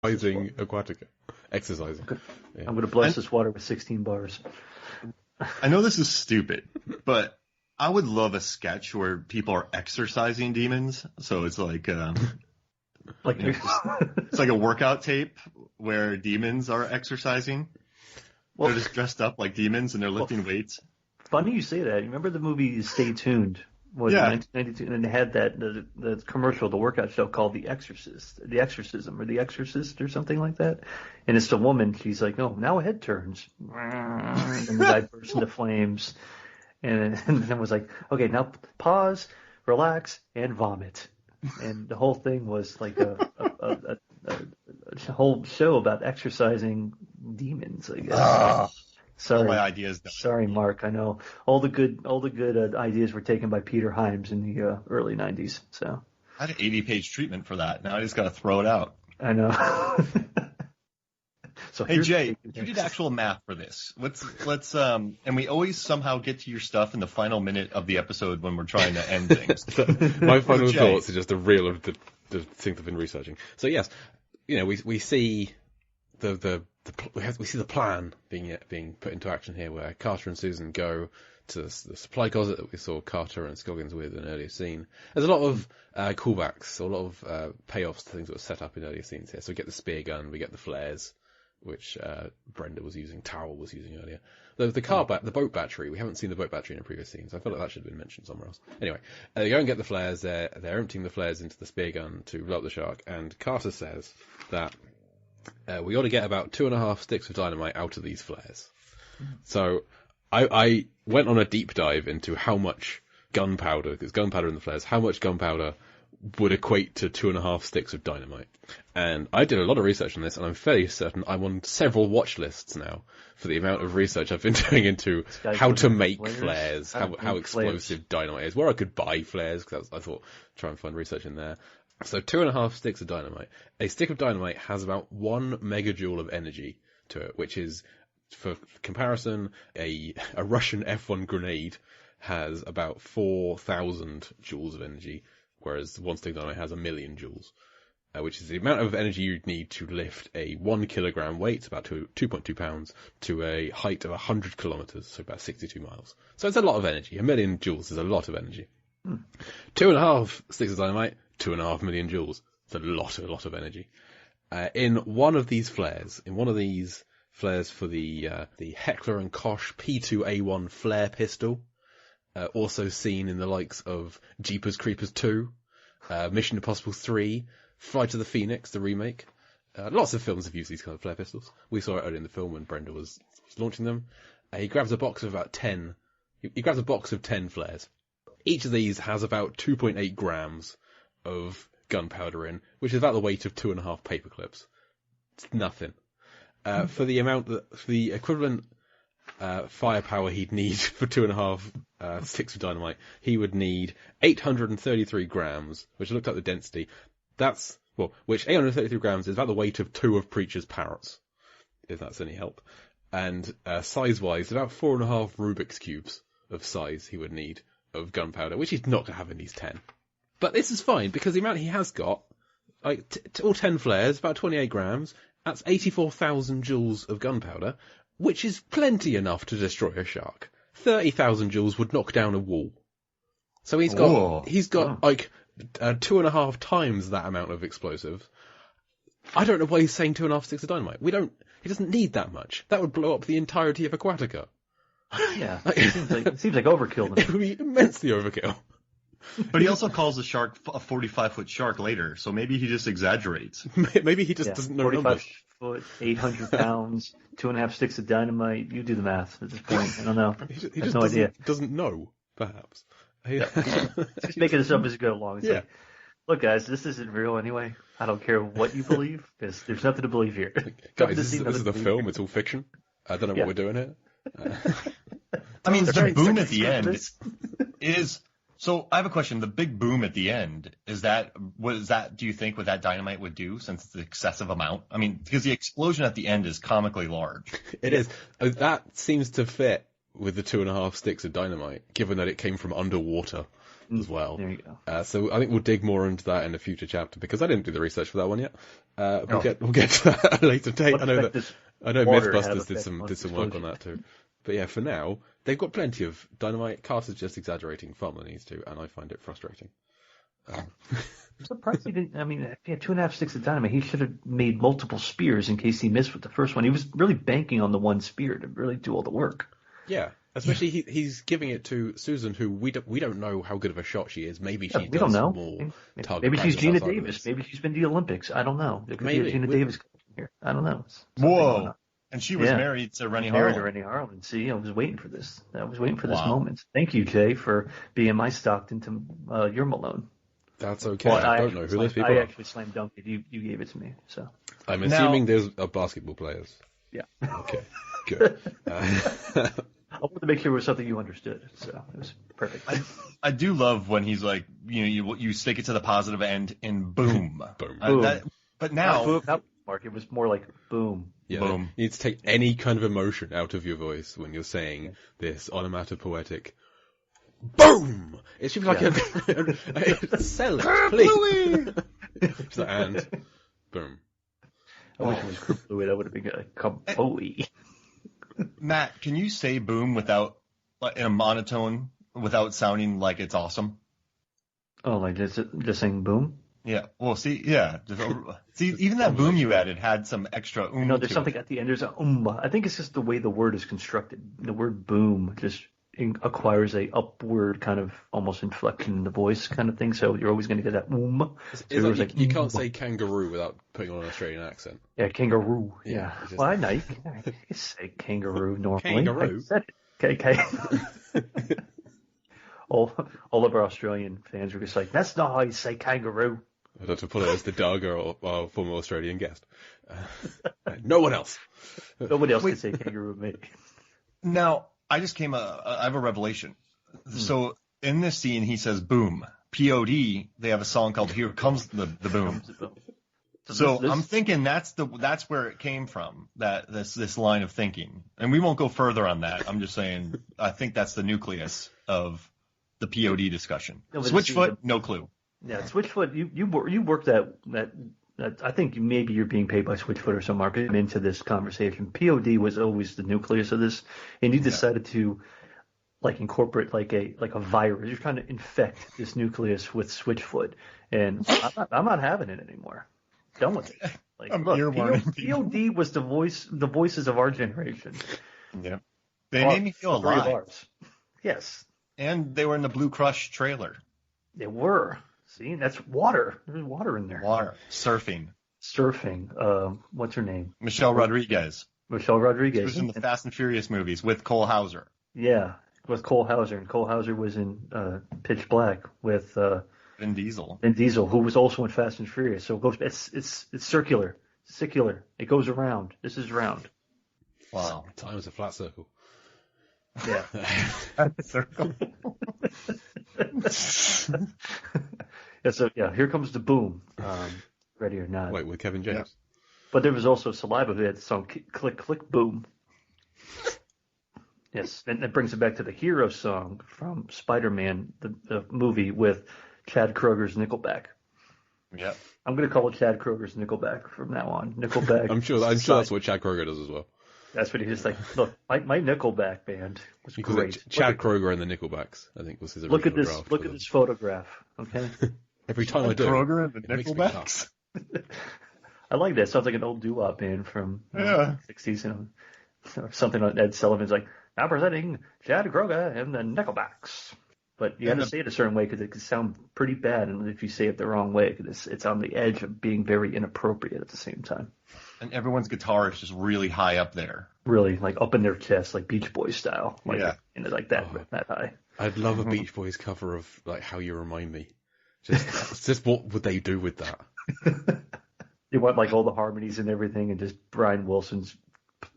Aquatica. Exercising. Yeah. I'm going to bless this water with 16 bars. I know this is stupid, but I would love a sketch where people are exercising demons. So it's like it's like a workout tape where demons are exercising. Well, they're just dressed up like demons and they're lifting weights. Funny you say that. You remember the movie Stay Tuned? Was 1992, and it had that the commercial, the workout show called The Exorcism, or The Exorcist, or something like that. And it's the woman. She's like, "Oh, now a head turns," and the guy bursts into flames, and then was like, "Okay, now pause, relax, and vomit." And the whole thing was like a whole show about exercising demons, I guess. Sorry, all my ideas done. Sorry, Mark. I know all the good ideas were taken by Peter Hyams in the early '90s. So I had an 80-page treatment for that. Now I just got to throw it out. I know. So hey Jay, you did actual math for this. Let's and we always somehow get to your stuff in the final minute of the episode when we're trying to end things. My final thoughts are just a reel of the things I've been researching. So yes, we see we see the plan being put into action here, where Carter and Susan go to the supply closet that we saw Carter and Scoggins with in an earlier scene. There's a lot of callbacks, a lot of payoffs to things that were set up in earlier scenes here. So we get the spear gun, we get the flares, which Brenda was using, Towel was using earlier. The boat battery, we haven't seen the boat battery in a previous scene, so I feel like that should have been mentioned somewhere else. Anyway, they go and get the flares, they're emptying the flares into the spear gun to blow up the shark, and Carter says that we ought to get about 2.5 sticks of dynamite out of these flares. So I went on a deep dive into how much gunpowder, because gunpowder in the flares, how much gunpowder would equate to 2.5 sticks of dynamite. And I did a lot of research on this, and I'm fairly certain I'm on several watch lists now for the amount of research I've been doing into how to make flares, how explosive dynamite is, where I could buy flares, because I thought, try and find research in there. So 2.5 sticks of dynamite. A stick of dynamite has about 1 megajoule of energy to it, which is, for comparison, a Russian F1 grenade has about 4,000 joules of energy, whereas one stick of dynamite has 1 million joules, which is the amount of energy you'd need to lift a 1 kilogram weight, about 2.2 pounds, to a height of 100 kilometers, so about 62 miles. So it's a lot of energy. 1 million joules is a lot of energy. 2.5 sticks of dynamite, 2.5 million joules. It's a lot of energy. In one of these flares for the Heckler and Koch P2A1 flare pistol, also seen in the likes of Jeepers Creepers 2, Mission Impossible 3, Flight of the Phoenix, the remake. Lots of films have used these kind of flare pistols. We saw it earlier in the film when Brenda was launching them. He grabs a box of about 10. He grabs a box of 10 flares. Each of these has about 2.8 grams of gunpowder in, which is about the weight of 2.5 paper clips. It's nothing. For the equivalent firepower he'd need for 2.5 sticks of dynamite, he would need 833 grams, which I looked up the density. Which 833 grams is about the weight of 2 of Preacher's parrots, if that's any help. And size-wise, about 4.5 Rubik's cubes of size he would need of gunpowder, which he's not going to have in these 10. But this is fine, because the amount he has got, all 10 flares, about 28 grams, that's 84,000 joules of gunpowder, which is plenty enough to destroy a shark. 30,000 joules would knock down a wall. So he's got 2.5 times that amount of explosives. I don't know why he's saying 2.5 sticks of dynamite. He doesn't need that much. That would blow up the entirety of Aquatica. Yeah, it seems like overkill. It would be immensely overkill. But he also calls the shark a 45-foot shark later, so maybe he just exaggerates. Maybe he just doesn't know 45 foot, 800 pounds, 2.5 sticks of dynamite. You do the math at this point. I don't know. He just no idea. Doesn't know, perhaps. Just making this up as you go along. It's like, look, guys, this isn't real anyway. I don't care what you believe, because there's nothing to believe here. Guys, this is a film. It's all fiction. I don't know what we're doing here. I mean, the boom at the end is... So I have a question. The big boom at the end, do you think what that dynamite would do, since it's an excessive amount? I mean, because the explosion at the end is comically large. It is. That seems to fit with the 2.5 sticks of dynamite, given that it came from underwater. as well. There you go. So I think we'll dig more into that in a future chapter because I didn't do the research for that one yet. We'll get to that at a later date. I know Mythbusters did some work on that too. But yeah, for now, they've got plenty of dynamite. Carter's just exaggerating far more than he needs to, and I find it frustrating. I'm surprised he didn't. I mean, if he had 2.5 sticks of dynamite, he should have made multiple spears in case he missed with the first one. He was really banking on the one spear to really do all the work. Yeah, especially he's giving it to Susan, who we don't know how good of a shot she is. Maybe she we don't know. More maybe she's Gina Davis. Maybe she's been to the Olympics. I don't know. There could be a Gina Davis here. I don't know. Whoa. And she was married to Rennie Harlan. Married to Rennie Harlan. See, I was waiting for this. I was waiting for this moment. Thank you, Jay, for being my Stockton to your Malone. That's okay. Well, I don't know who those people are. I actually slam dunked it. You gave it to me. So I'm assuming those are basketball players. Yeah. Okay. Good. I wanted to make sure it was something you understood, so it was perfect. I do love when he's like, you stick it to the positive end and boom. Boom. But now, Mark, it was more like boom. Yeah, boom. You need to take any kind of emotion out of your voice when you're saying this onomatopoetic boom. It should be like a sell it, please. And boom. I wish it was crew fluid. That would have been good. Kabooey. Matt, can you say boom without, in a monotone, without sounding like it's awesome? Oh, like just saying boom? Yeah. Well, see, yeah. See, even that boom you added had some extra No, there's something at the end. There's a I think it's just the way the word is constructed. The word boom just acquires a upward kind of almost inflection in the voice kind of thing. So you're always going to get that It's like you can't say kangaroo without putting on an Australian accent. Yeah, kangaroo. Yeah. Well, I know. You can say kangaroo normally. Kangaroo. I said it. Okay. all of our Australian fans were just like, that's not how you say kangaroo. I'd have to put it as the Dagger or our former Australian guest. No one else. Nobody else can say kangaroo with me. Now, I have a revelation. So in this scene, he says boom. P-O-D, they have a song called Here Comes the Boom. So I'm thinking that's where it came from, this line of thinking. And we won't go further on that. I'm just saying, I think that's the nucleus of the POD discussion. No, Switchfoot, no clue. Yeah, Switchfoot, you worked that I think maybe you're being paid by Switchfoot or some market into this conversation. POD was always the nucleus of this, and you decided to incorporate like a virus. You're trying to infect this nucleus with Switchfoot, and I'm not having it anymore. Done with it. POD was the voices of our generation. Yeah, they made me feel alive. Yes, and they were in the Blue Crush trailer. They were. See, that's water. There's water in there. Water. Surfing. What's her name? Michelle Rodriguez. She was in the Fast and Furious movies with Cole Hauser. Yeah, with Cole Hauser. And Cole Hauser was in Pitch Black with Vin Diesel. Vin Diesel, who was also in Fast and Furious. So it goes. It's circular. It's circular. It goes around. This is round. Wow. Time is a flat circle. Yeah. Circle. Here comes the boom. Ready or not. Wait, with Kevin James. Yeah. But there was also Saliva who had the song Click, Click, Boom. Yes, and that brings it back to the hero song from Spider-Man, the movie with Chad Kroger's Nickelback. Yeah. I'm going to call it Chad Kroger's Nickelback from now on. Nickelback. I'm sure that's what Chad Kroger does as well. That's what he just like. Look, my Nickelback band was great. Chad Kroger and the Nickelbacks, I think, was his original draft. Look at this photograph. Okay. Every time I do. Kroger and the Nickelbacks. I like that. Sounds like an old doo-wop band from the 60s, or something like Ed Sullivan's like, now presenting Chad Kroger and the Nickelbacks. But you have to say it a certain way because it could sound pretty bad, and if you say it the wrong way, because it's on the edge of being very inappropriate at the same time. And everyone's guitar is just really high up there. Really, like up in their chest, like Beach Boys style. Like that high. I'd love a Beach Boys cover of like How You Remind Me. Just what would they do with that? You want like all the harmonies and everything, and just Brian Wilson's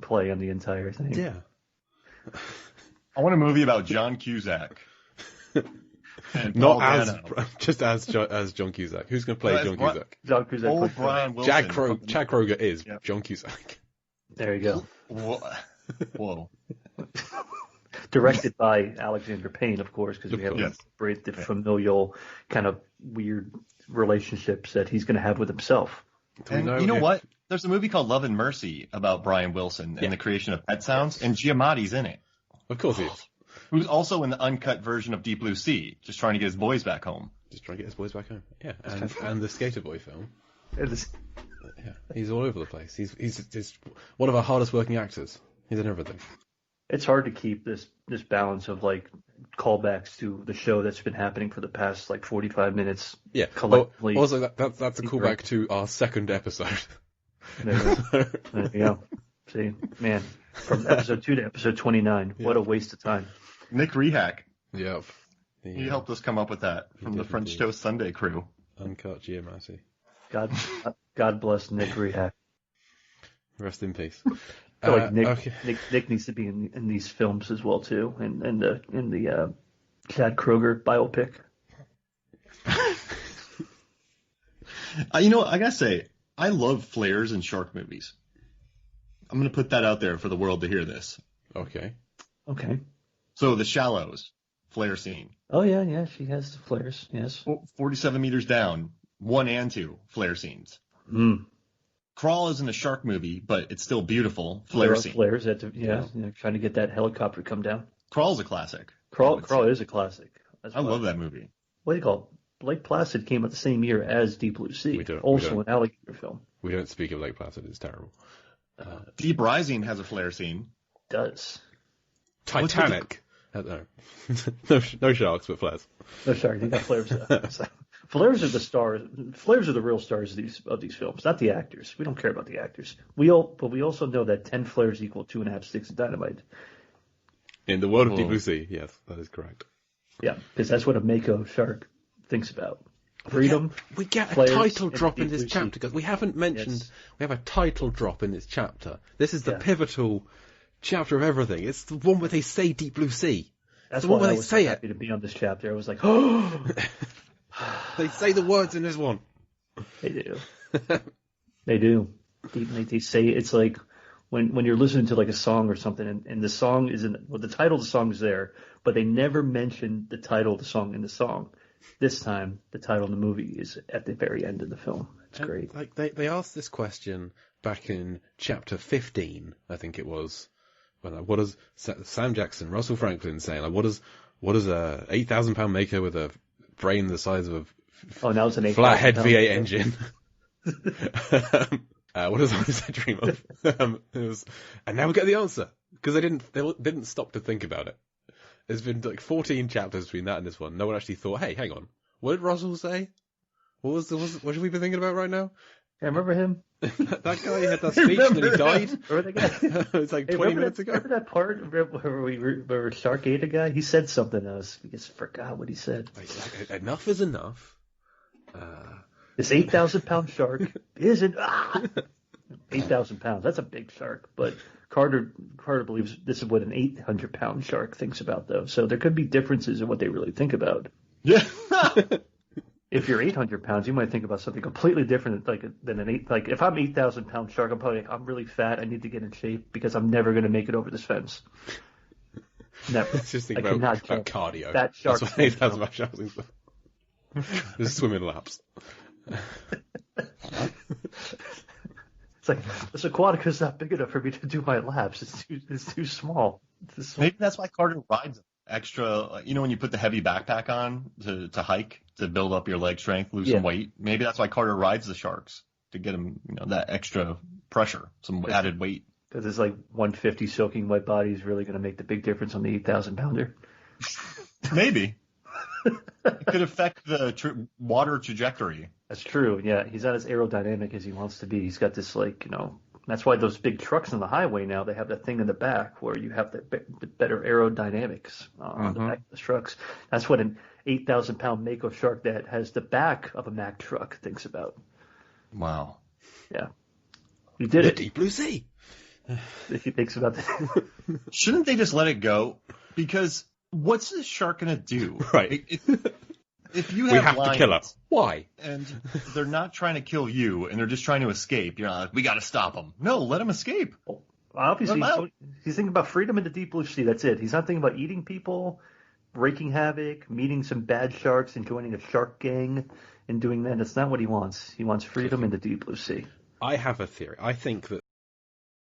play on the entire thing. Yeah. I want a movie about John Cusack. Not just as John Cusack. Who's going to play John Cusack? John Cusack. Old Brian Wilson. Chad Kroger is John Cusack. There you go. Whoa. Directed by Alexander Payne, of course, because we have the familial kind of weird relationships that he's going to have with himself. And you know what? There's a movie called Love and Mercy about Brian Wilson and the creation of Pet Sounds, and Giamatti's in it. Of course he is. Who's also in the uncut version of Deep Blue Sea, just trying to get his boys back home. Yeah, and the Skater Boy film. Yeah, he's all over the place. He's one of our hardest working actors. He's in everything. It's hard to keep this balance of like callbacks to the show that's been happening for the past like 45 minutes. Yeah. Collectively. Also, that's a callback to our second episode. There you go. See, man, from episode 2 to episode 29, what a waste of time. Nick Rehack. Yep. He helped us come up with that from the French Toast Sunday crew. Uncut Giamatti. God bless Nick Rehack. Rest in peace. I feel like Nick needs to be in these films as well too, in the Chad Kroeger biopic. I gotta say, I love flares in shark movies. I'm gonna put that out there for the world to hear this. Okay. So The Shallows flare scene. Oh yeah, she has the flares. Yes. 47 meters down, 1 and 2 flare scenes. Crawl isn't a shark movie, but it's still beautiful. Flare scene. Flares, trying to get that helicopter to come down. Crawl's a classic. Crawl is a classic. I love that movie. What do you call it? Lake Placid came out the same year as Deep Blue Sea. An alligator film. We don't speak of Lake Placid. It's terrible. Deep Rising has a flare scene. Does. Titanic. No sharks, but flares. No sharks. They got flares. Flares are the stars. Flares are the real stars of these films, not the actors. We don't care about the actors. But we also know that 10 flares equal 2.5 sticks of dynamite. In the world of Deep Blue Sea, yes, that is correct. Yeah, because that's what a Mako shark thinks about. Freedom. We get a title drop in this chapter because we haven't mentioned. Yes. We have a title drop in this chapter. This is the pivotal chapter of everything. It's the one where they say Deep Blue Sea. That's the one where they say happy to be on this chapter. I was like, oh. They say the words in this one. They do. They do. They say it's like when you're listening to like a song or something, and the song the title of the song is there, but they never mention the title of the song in the song. This time, the title of the movie is at the very end of the film. It's great. Like they asked this question back in chapter 15, I think it was. What does Sam Jackson, Russell Franklin saying? Like, what does a 8,000-pound Mako with a brain the size of now it's an flathead V8 engine? What does I dream of? And now we get the answer because they didn't stop to think about it. There's been like 14 chapters between that and this one. No one actually thought, hey, hang on, what did Russell say? What should we be thinking about right now? I remember him. That guy had that speech and then he died. Remember that guy? It was like 20 minutes ago. Remember that part where Shark ate a guy? He said something else. We just forgot what he said. Enough is enough. This 8,000-pound shark isn't 8,000 pounds. That's a big shark. But Carter believes this is what an 800-pound shark thinks about, though. So there could be differences in what they really think about. Yeah. If you're 800 pounds, you might think about something completely different, than an 8. Like if I'm 8,000-pound shark, I'm probably like, I'm really fat. I need to get in shape because I'm never going to make it over this fence. Never. Just think about cardio. That shark. That's what 8,000-pound sharks think. Just swimming laps. It's like this Aquatica's not big enough for me to do my laps. It's too small. Maybe that's why Carter rides them. Extra, when you put the heavy backpack on to hike to build up your leg strength, lose some weight. Maybe that's why Carter rides the sharks to get him, that extra pressure, some added weight. Because it's like 150 soaking wet body is really going to make the big difference on the 8,000-pounder. Maybe. It could affect the water trajectory. That's true. Yeah, he's not as aerodynamic as he wants to be. He's got this that's why those big trucks on the highway now, they have that thing in the back where you have the better aerodynamics on the back of the trucks. That's what an 8,000-pound Mako shark that has the back of a Mack truck thinks about. Wow. Yeah. You did it. Deep Blue Sea. He thinks about that. Shouldn't they just let it go? Because what's this shark going to do? Right. If you we have to kill her. Why? And they're not trying to kill you, and they're just trying to escape. You're not like, we got to stop them. No, let them escape. Obviously, he's thinking about freedom in the deep blue sea. That's it. He's not thinking about eating people, wreaking havoc, meeting some bad sharks, and joining a shark gang, and doing that. That's not what he wants. He wants freedom in the deep blue sea. I have a theory. I think that